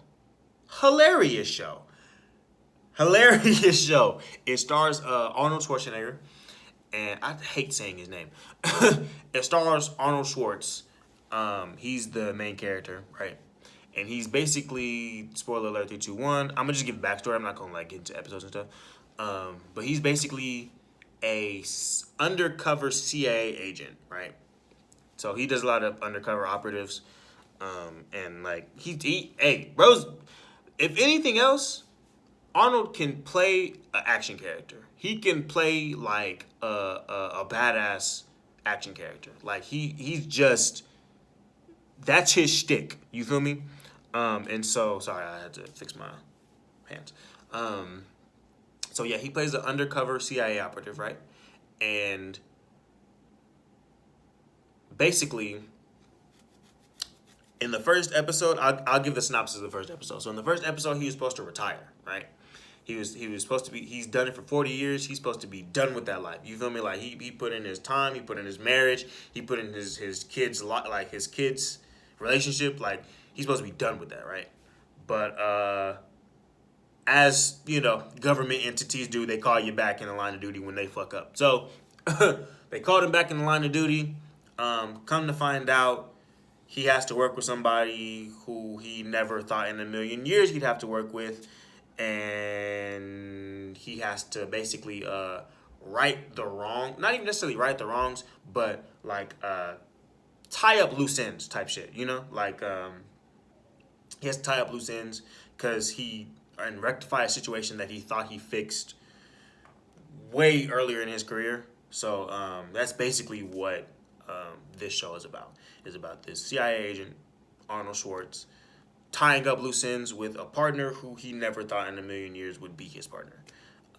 It stars Arnold Schwarzenegger, and I hate saying his name. It stars Arnold Schwartz. He's the main character, right? And he's basically, spoiler alert, 3, 2, 1. I'm gonna just give backstory. I'm not gonna get into episodes and stuff. But he's basically undercover CIA agent, right? So he does a lot of undercover operatives, and like hey, bros. If anything else, Arnold can play an action character. He can play like a badass action character. Like he's just that's his shtick. You feel me? And so sorry, I had to fix my pants. So yeah, he plays an undercover CIA operative, right? And basically, in the first episode, I'll give the synopsis of the first episode. So in the first episode, he was supposed to retire, right? He was supposed to be. He's done it for 40 years. He's supposed to be done with that life. You feel me? Like he put in his time. He put in his marriage. He put in his kids like his kids relationship. Like he's supposed to be done with that, right? But as you know, government entities do, they call you back in the line of duty when they fuck up. So they called him back in the line of duty. Come to find out, he has to work with somebody who he never thought in a million years he'd have to work with, and he has to basically right the wrong, not even necessarily right the wrongs, but like tie up loose ends type shit, you know? Like he has to tie up loose ends because and rectify a situation that he thought he fixed way earlier in his career. So that's basically what this show is about. Is about this CIA agent, Arnold Schwartz, tying up loose ends with a partner who he never thought in a million years would be his partner.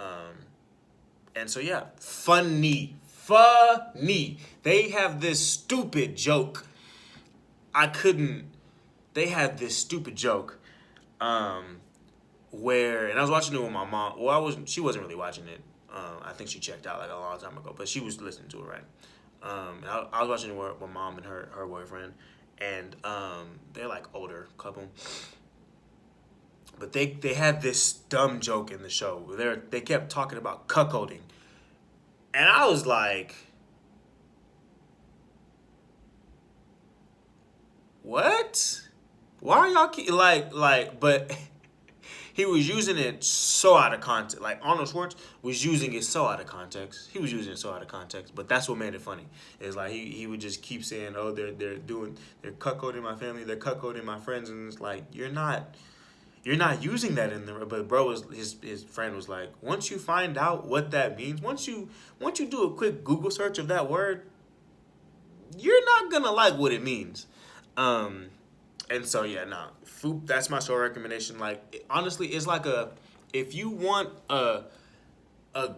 And so yeah, funny. They have this stupid joke. They had this stupid joke where, and I was watching it with my mom. Well, she wasn't really watching it. I think she checked out like a long time ago, but she was listening to it, right? And I was watching it with my mom and her boyfriend, and they're like older couple. But they had this dumb joke in the show where they kept talking about cuckolding, and I was like, what? Why are y'all like? But he was using it so out of context. Like Arnold Schwartz was using it so out of context. He was using it so out of context. But that's what made it funny. It's like he would just keep saying, "Oh, they're cuckolding my family. They're cuckolding my friends," and it's like you're not using that in there. But bro his friend was like, once you find out what that means, once you do a quick Google search of that word, you're not gonna like what it means. And so yeah, Foop, that's my show recommendation. Like honestly, it's like if you want a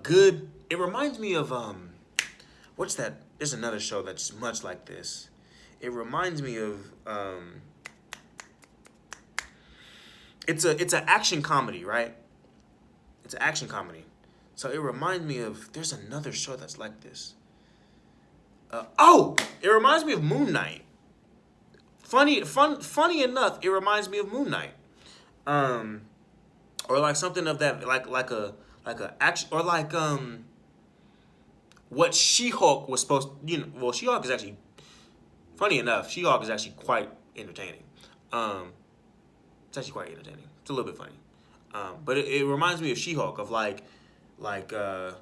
good, it reminds me of what's that? There's another show that's much like this. It reminds me of it's an action comedy, right? It's an action comedy. So it reminds me of, there's another show that's like this. It reminds me of Moon Knight. Funny enough, it reminds me of Moon Knight, or like something of that, like a action, or like what She-Hulk was supposed. Well, She-Hulk is actually, funny enough, She-Hulk is actually quite entertaining. It's actually quite entertaining. It's a little bit funny, but it reminds me of She-Hulk, of like the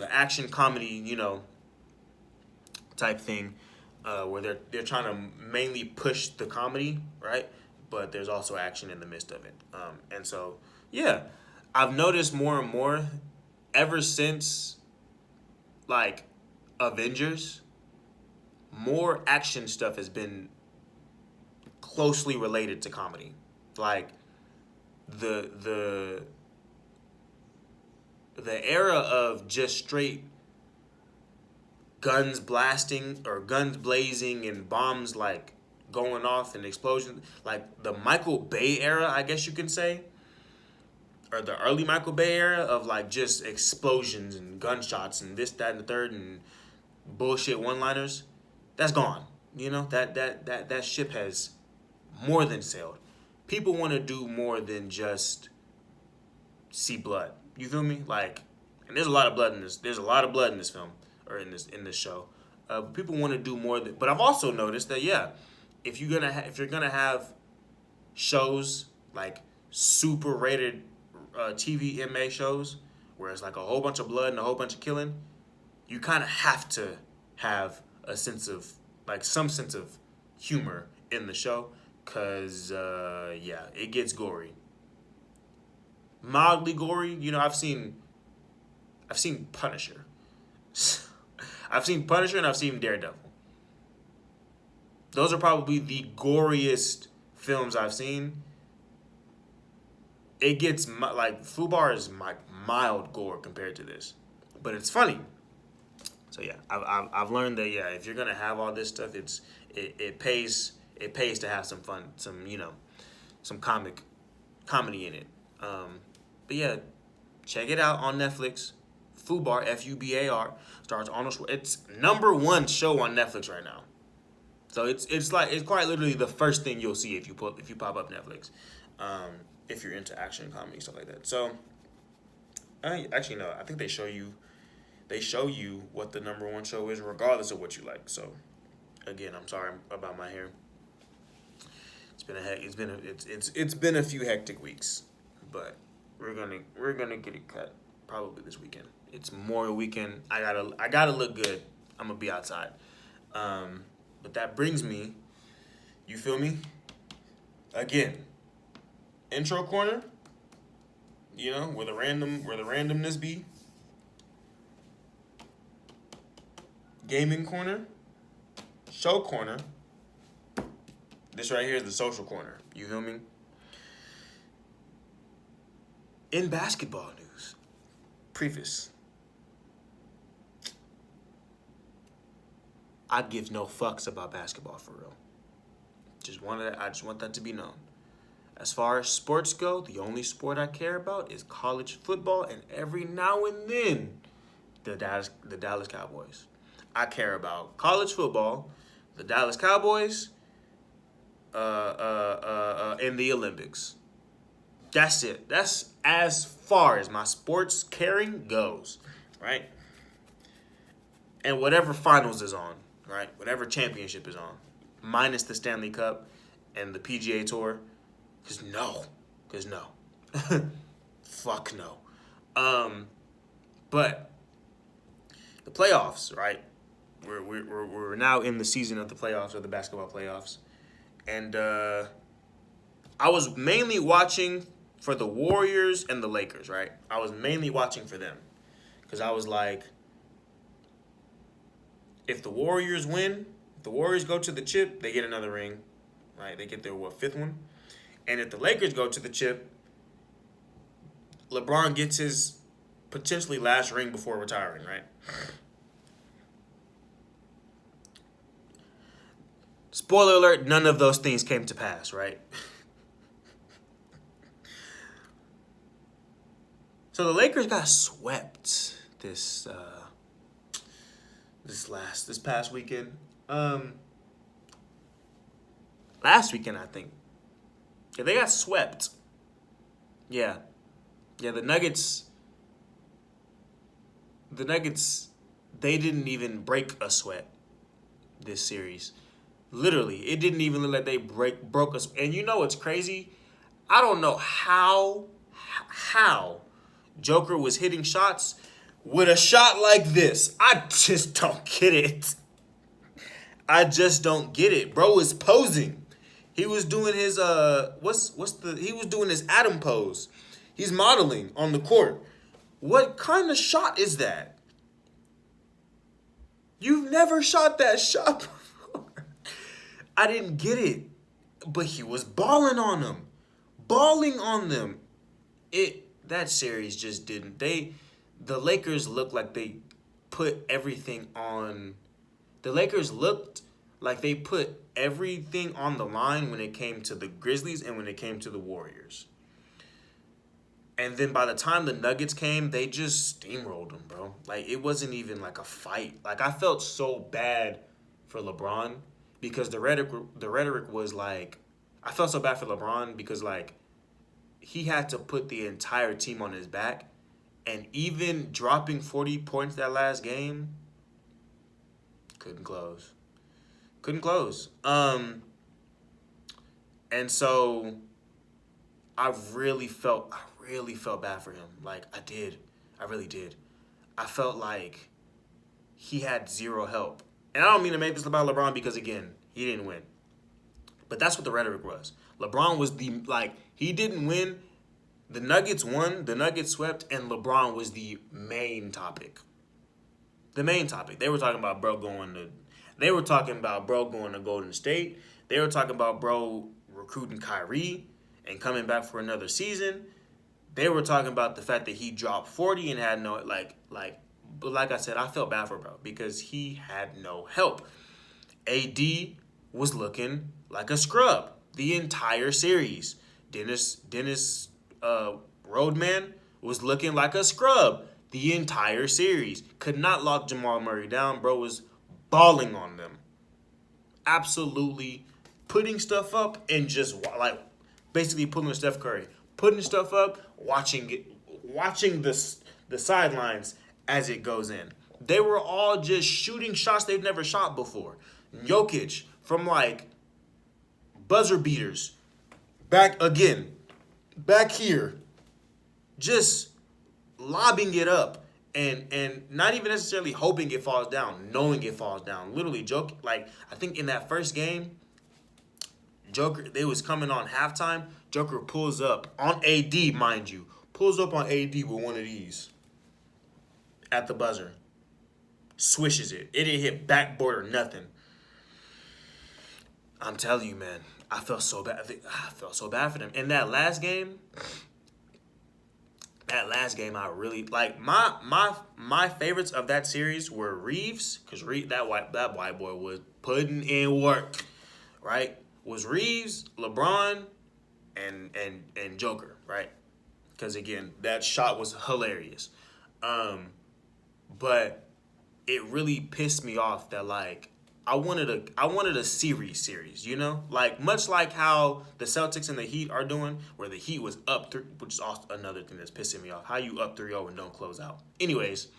action comedy, type thing. Where they're trying to mainly push the comedy, right? But there's also action in the midst of it. And so, yeah, I've noticed more and more ever since, like, Avengers, more action stuff has been closely related to comedy. Like, the era of just straight guns blasting or guns blazing and bombs like going off and explosions, like the Michael Bay era, I guess you can say, or the early Michael Bay era of like just explosions and gunshots and this, that, and the third and bullshit one-liners, that's gone. That ship has more than sailed. People want to do more than just see blood. You feel me? Like, and there's a lot of blood in this. There's a lot of blood in this film. Or in this show, people want to do more. But I've also noticed that if you're gonna have shows like super rated TV MA shows where it's like a whole bunch of blood and a whole bunch of killing, you kind of have to have some sense of humor in the show, cause yeah, it gets gory, mildly gory. You know, I've seen Punisher, I've seen Punisher, and I've seen Daredevil. Those are probably the goriest films I've seen. It gets like Fubar is like mild gore compared to this, but it's funny. So yeah, I've learned that yeah, if you're gonna have all this stuff, it pays to have some fun, some some comedy in it. But yeah, check it out on Netflix. Fubar, Fubar, stars Arnold Schwarzenegger. It's #1 show on Netflix right now. So it's quite literally the first thing you'll see if you pop up Netflix, if you're into action comedy stuff like that. So I actually no, I think they show you what the #1 show is regardless of what you like. So again, I'm sorry about my hair. It's been a few hectic weeks, but we're gonna get it cut probably this weekend. It's Memorial Weekend. I gotta look good. I'm gonna be outside. But that brings me, you feel me? Again, intro corner. You know where the randomness be. Gaming corner, show corner. This right here is the social corner. You feel me? In basketball news, preface. I give no fucks about basketball for real. I just want that to be known. As far as sports go, the only sport I care about is college football, and every now and then, the Dallas Cowboys. I care about college football, the Dallas Cowboys, and the Olympics. That's it. That's as far as my sports caring goes, right? And whatever finals is on, right? Whatever championship is on, minus the Stanley Cup and the PGA Tour, because no, fuck no. But the playoffs, right? We're now in the season of the playoffs, or the basketball playoffs, and I was mainly watching for the Warriors and the Lakers, right? I was mainly watching for them because I was like, if the Warriors win, if the Warriors go to the chip, they get another ring, right? They get their fifth one, and if the Lakers go to the chip, LeBron gets his potentially last ring before retiring, right? Spoiler alert, none of those things came to pass, right? So the Lakers got swept this past weekend. Last weekend, I think. Yeah, they got swept. Yeah. Yeah, the Nuggets, they didn't even break a sweat this series. Literally, it didn't even look like they broke us. And you know what's crazy? I don't know how Joker was hitting shots with a shot like this. I just don't get it. I just don't get it. Bro was posing. He was doing his he was doing his Adam pose. He's modeling on the court. What kind of shot is that? You've never shot that shot before. I didn't get it. But he was balling on them. Balling on them. That series just didn't. The Lakers looked like they put everything on. The Lakers looked like they put everything on the line when it came to the Grizzlies and when it came to the Warriors. And then by the time the Nuggets came, they just steamrolled them, bro. Like, it wasn't even like a fight. Like, I felt so bad for LeBron because the rhetoric was like, I felt so bad for LeBron because, like, he had to put the entire team on his back. And even dropping 40 points that last game, couldn't close. And so I really felt bad for him. Like, I really did. I felt like he had zero help. And I don't mean to make this about LeBron because, again, he didn't win. But that's what the rhetoric was. LeBron was he didn't win. The Nuggets won, the Nuggets swept, and LeBron was the main topic. The main topic. They were talking about bro going to Golden State. They were talking about bro recruiting Kyrie and coming back for another season. They were talking about the fact that he dropped 40 and had no but like I said, I felt bad for bro because he had no help. AD was looking like a scrub the entire series. Dennis Rodman was looking like a scrub the entire series. Could not lock Jamal Murray down. Bro was balling on them. Absolutely putting stuff up and just basically pulling Steph Curry. Putting stuff up, watching the sidelines as it goes in. They were all just shooting shots they've never shot before. Jokic from buzzer beaters. Back here. Just lobbing it up and not even necessarily hoping it falls down, knowing it falls down. Literally I think in that first game, they was coming on halftime. Joker pulls up on AD, mind you. Pulls up on AD with one of these at the buzzer. Swishes it. It didn't hit backboard or nothing. I'm telling you, man, I felt so bad. I felt so bad for them. In that last game, I really my favorites of that series were Reeves, because that white boy was putting in work, right? Was Reeves, LeBron, and Joker, right? Because again, that shot was hilarious. But it really pissed me off that I wanted a series, you know? Much like how the Celtics and the Heat are doing, where the Heat was up 3, which is also another thing that's pissing me off. How you up 3-0 and don't close out. Anyways,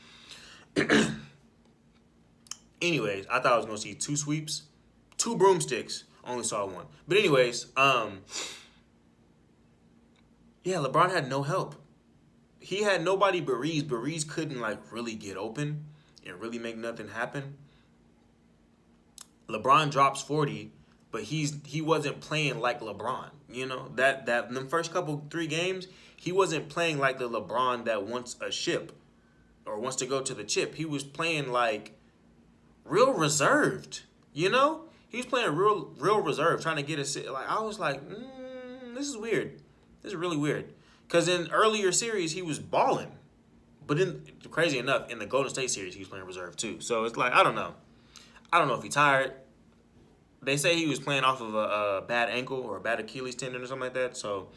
I thought I was going to see 2 sweeps, 2 broomsticks. Only saw 1. But anyways, LeBron had no help. He had nobody but Reeves. But Reeves couldn't really get open and really make nothing happen. LeBron drops 40, but he wasn't playing like LeBron. You know, that the first 3 games, he wasn't playing like the LeBron that wants a ship or wants to go to the chip. He was playing real reserved, you know? He was playing real reserved, trying to get a I was like, this is weird. This is really weird. Because in earlier series, he was balling. But crazy enough, in the Golden State series, he was playing reserve too. So it's I don't know. I don't know if he's tired. They say he was playing off of a bad ankle or a bad Achilles tendon or something like that. So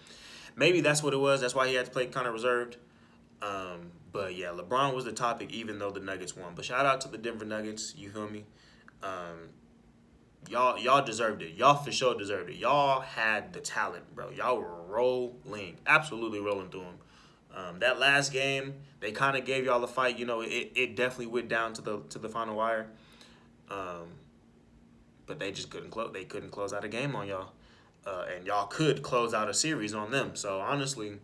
maybe that's what it was. That's why he had to play kind of reserved. But yeah, LeBron was the topic, even though the Nuggets won. But shout out to the Denver Nuggets. You feel me? Y'all deserved it. Y'all for sure deserved it. Y'all had the talent, bro. Y'all were rolling, absolutely rolling through them. That last game, they kind of gave y'all a fight. You know, it definitely went down to the final wire. But they just couldn't close. They couldn't close out a game on y'all, and y'all could close out a series on them. So honestly,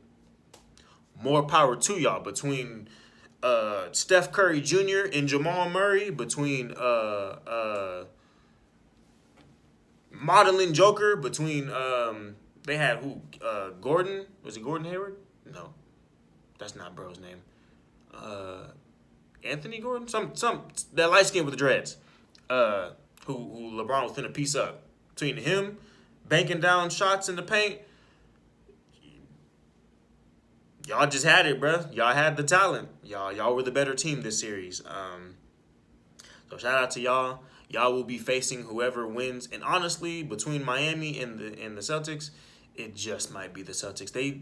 more power to y'all. Between Steph Curry Jr. and Jamal Murray, between modeling Joker, between they had who? Gordon, was it Gordon Hayward? No, that's not bro's name. Anthony Gordon, some that light skin with the dreads. Who LeBron was finna piece up. Between him, banking down shots in the paint, y'all just had it, bruh. Y'all had the talent. Y'all were the better team this series. So shout out to y'all. Y'all will be facing whoever wins. And honestly, between Miami and the Celtics, it just might be the Celtics.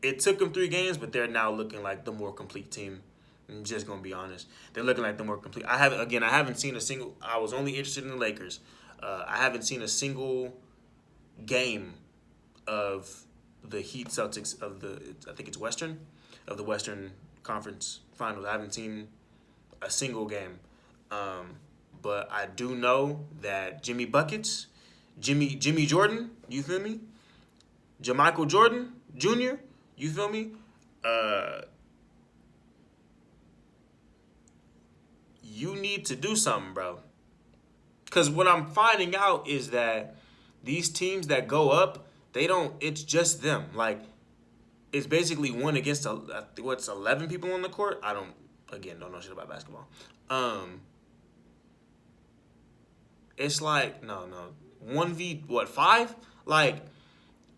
It took them 3 games, but they're now looking like the more complete team. I'm just gonna be honest. They're looking like the more complete. I haven't seen a single. I was only interested in the Lakers. I haven't seen a single game of the Heat Celtics I think it's Western Conference Finals. I haven't seen a single game. But I do know that Jimmy Buckets, Jimmy Jordan, you feel me? Jamichael Jordan Jr., you feel me? you need to do something, bro. Because what I'm finding out is that these teams that go up, they don't. It's just them. Like it's basically one against what's 11 people on the court. I don't know shit about basketball. It's like no 1v what 5? Like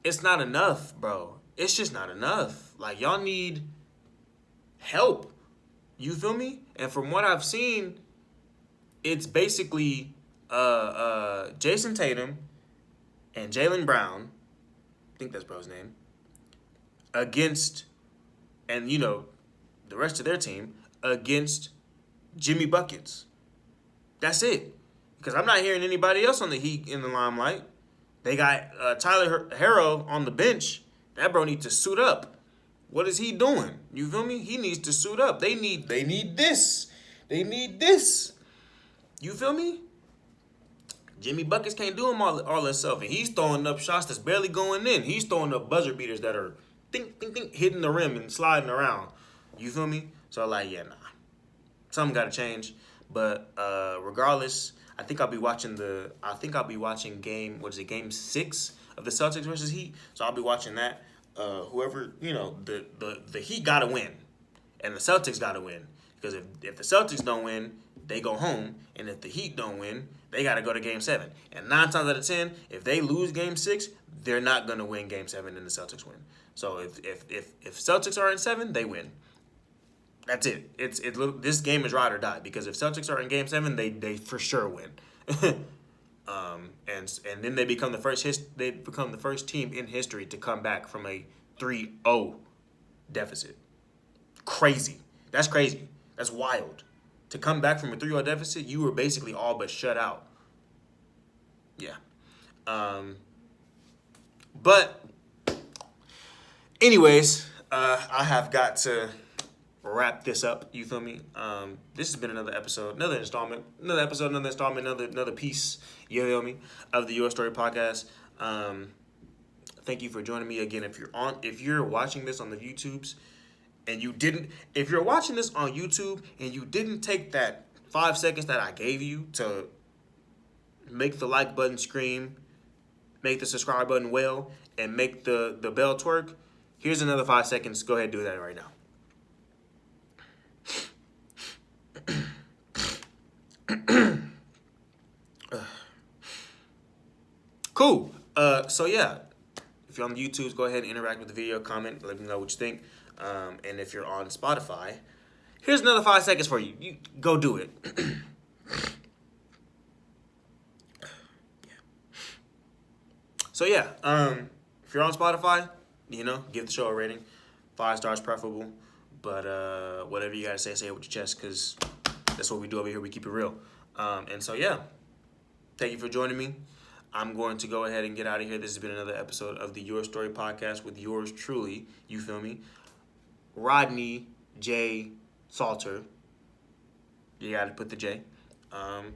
it's not enough, bro. It's just not enough. Like y'all need help. You feel me? And from what I've seen, it's basically Jason Tatum and Jaylen Brown. I think that's bro's name. Against, and the rest of their team against Jimmy Buckets. That's it. Because I'm not hearing anybody else on the Heat in the limelight. They got Tyler Herro on the bench. That bro needs to suit up. What is he doing? You feel me? He needs to suit up. They need this. They need this. You feel me? Jimmy Buckets can't do them all himself. And he's throwing up shots that's barely going in. He's throwing up buzzer beaters that are hitting the rim and sliding around. You feel me? So nah. Something got to change. But regardless, I think I'll be watching game 6 of the Celtics versus Heat. So I'll be watching that. Whoever, the Heat got to win. And the Celtics got to win. Because if the Celtics don't win, they go home. And if the Heat don't win, they got to go to game 7. And 9 times out of 10, if they lose game 6, they're not going to win game 7 and the Celtics win. So if Celtics are in 7, they win. That's it. This game is ride or die because if Celtics are in game 7, they for sure win. And then they become the first team in history to come back from a 3-0 deficit. Crazy. That's crazy. That's wild. To come back from a 3-0 deficit, you were basically all but shut out. Yeah. But anyways, I have got to wrap this up. You feel me? This has been another episode, another piece. You feel me? Of the Your Story podcast. Thank you for joining me again. If you're watching this on the YouTubes and if you're watching this on YouTube and you didn't take that 5 seconds that I gave you to make the like button scream, make the subscribe button wail, and make the bell twerk, here's another 5 seconds. Go ahead and do that right now. Cool. So yeah, if you're on the YouTubes, go ahead and interact with the video, comment, let me know what you think. And if you're on Spotify, here's another 5 seconds for you. You go do it. So yeah, if you're on Spotify, give the show a rating, 5 stars preferable. But whatever you gotta say it with your chest, because that's what we do over here. We keep it real. And so yeah, thank you for joining me. I'm going to go ahead and get out of here. This has been another episode of the Your Story podcast with yours truly. You feel me? Rodney J. Salter. You got to put the J. I'll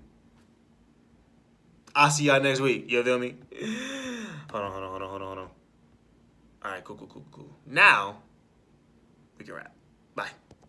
see y'all next week. You feel me? Hold on. All right, cool. Now, we can wrap.